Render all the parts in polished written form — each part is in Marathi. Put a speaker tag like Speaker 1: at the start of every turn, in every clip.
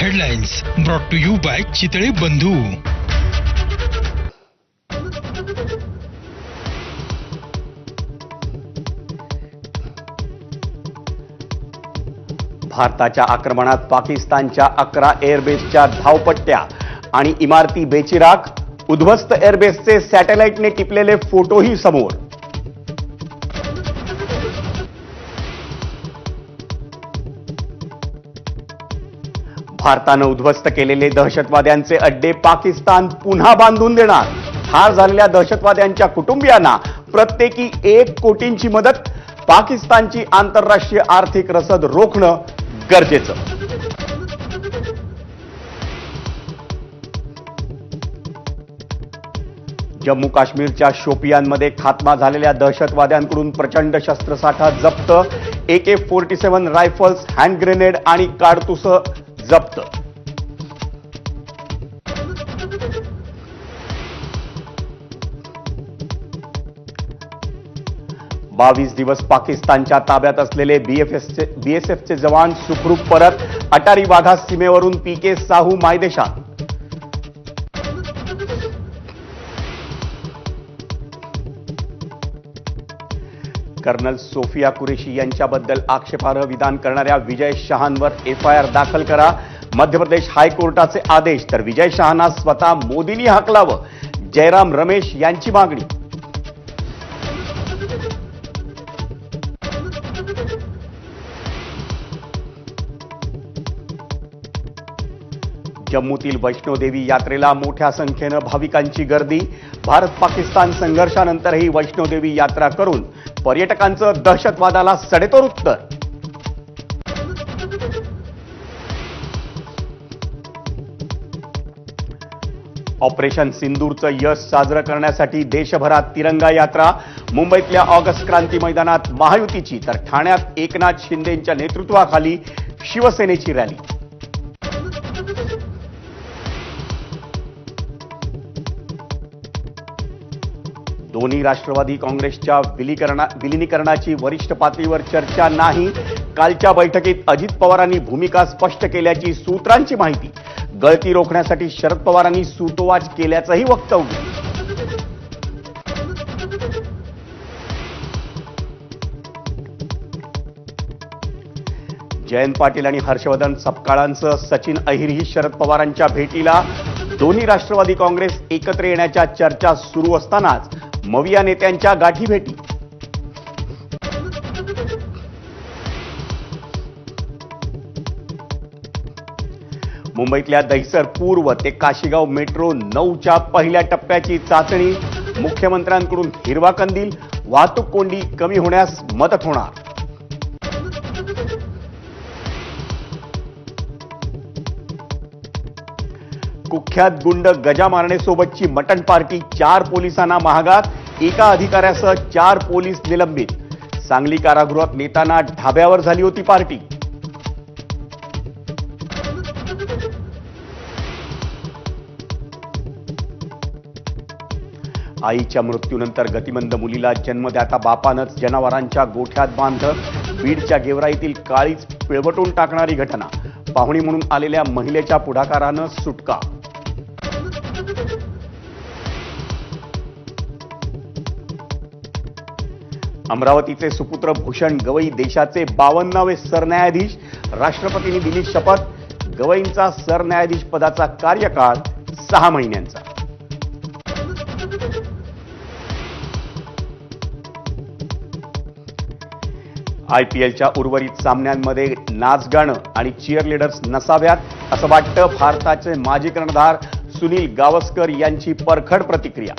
Speaker 1: Headlines brought to you by Chitale Bandhu.
Speaker 2: भारताच्या आक्रमणात पाकिस्तानच्या 11 एअरबेसच्या धावपट्ट्या आणि इमारती बेचिराख. उद्ध्वस्त एअरबेसचे सॅटेलाइटने टिपलेले फोटोही समोर. भारतानं उद्ध्वस्त केलेले दहशतवाद्यांचे अड्डे पाकिस्तान पुन्हा बांधून देणार. ठार झालेल्या दहशतवाद्यांच्या कुटुंबियांना प्रत्येकी 1 कोटींची मदत. पाकिस्तानची आंतरराष्ट्रीय आर्थिक रसद रोखणं गरजेचं. जम्मू काश्मीरच्या शोपियानमध्ये खात्मा झालेल्या दहशतवाद्यांकडून प्रचंड शस्त्रसाठा जप्त. AK-47 रायफल्स, हँड ग्रेनेड आणि काडतुसं जप्त. बावीस दिवस पाकिस्तानच्या ताब्यात असलेले BSFचे जवान सुखरूप परत. अटारी वाघा सीमेवरून PK साहू मायदेशात. कर्नल सोफिया कुरेशी यांच्याबद्दल आक्षेपार्ह विधान करणाऱ्या विजय शहांवर FIR दाखल करा. मध्य प्रदेश हायकोर्टाचे आदेश. तर विजय शहांना स्वतः मोदींनी हाकलावं, जयराम रमेश यांची मागणी. जम्मूतील वैष्णोदेवी यात्रेला मोठ्या संख्येनं भाविकांची गर्दी. भारत पाकिस्तान संघर्षानंतरही वैष्णोदेवी यात्रा करून पर्यटकांचं दहशतवादाला सडेतोड उत्तर. ऑपरेशन सिंदूरचं यश साजरं करण्यासाठी देशभरात तिरंगा यात्रा. मुंबईतल्या ऑगस्ट क्रांती मैदानात महायुतीची, तर ठाण्यात एकनाथ शिंदेंच्या नेतृत्वाखाली शिवसेनेची रॅली. दोन्ही राष्ट्रवादी काँग्रेसच्या विलिनीकरणाची वरिष्ठ पातळीवर चर्चा नाही. कालच्या बैठकीत अजित पवारांनी भूमिका स्पष्ट केल्याची सूत्रांची माहिती. गळती रोखण्यासाठी शरद पवारांनी सूतोवाच केल्याचंही वक्तव्य. जयंत पाटील आणि हर्षवर्धन सपकाळांसह सचिन अहिरही शरद पवारांच्या भेटीला. दोन्ही राष्ट्रवादी काँग्रेस एकत्र येण्याच्या चर्चा सुरू असतानाच मविया नेत्यांच्या गाठीभेटी. मुंबईतल्या दहिसर पूर्व ते काशीगाव मेट्रो 9च्या पहिल्या टप्प्याची चाचणी. मुख्यमंत्र्यांकडून हिरवा कंदील. वाहतूक कोंडी कमी होण्यास मदत होणार. कुख्यात गुंड गजा मारणेसोबतची मटण पार्टी. 4 पोलिसांना महागात. एका अधिकाऱ्यासह 4 पोलीस निलंबित. सांगली कारागृहात नेताना ढाब्यावर झाली होती पार्टी. आईच्या मृत्यूनंतर गतिमंद मुलीला जन्मदाता बापानंच जनावरांच्या गोठ्यात बांधलं. बीडच्या गेवराईतील काळीच पिळवटून टाकणारी घटना. पाहुणी म्हणून आलेल्या महिलेच्या पुढाकारानं सुटका. अमरावतीचे सुपुत्र भूषण गवई देशाचे 52वे सरन्यायाधीश. राष्ट्रपतींनी दिली शपथ. गवईंचा सरन्यायाधीश पदाचा कार्यकाळ 6 महिन्यांचा. IPLच्या उर्वरित सामन्यांमध्ये नाचगाणं आणि चिअरलीडर्स नसाव्यात असं वाटतं. भारताचे माजी कर्णधार सुनील गावस्कर यांची परखड प्रतिक्रिया.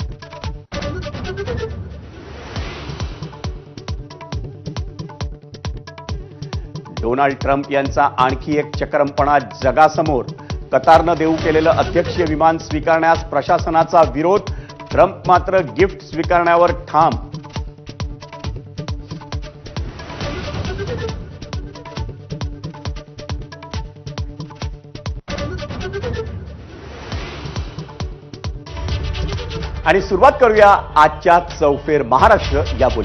Speaker 2: डोनाल्ड ट्रम्प यांचा आणखी एक चक्रमपणा जगासमोर. कतारनं देऊ केलेलं अध्यक्षीय विमान स्वीकारण्यास प्रशासनाचा विरोध. ट्रम्प मात्र गिफ्ट स्वीकारण्यावर ठाम. आणि सुरुवात करूया आजच्या चौफेर महाराष्ट्र या बुलेटिन.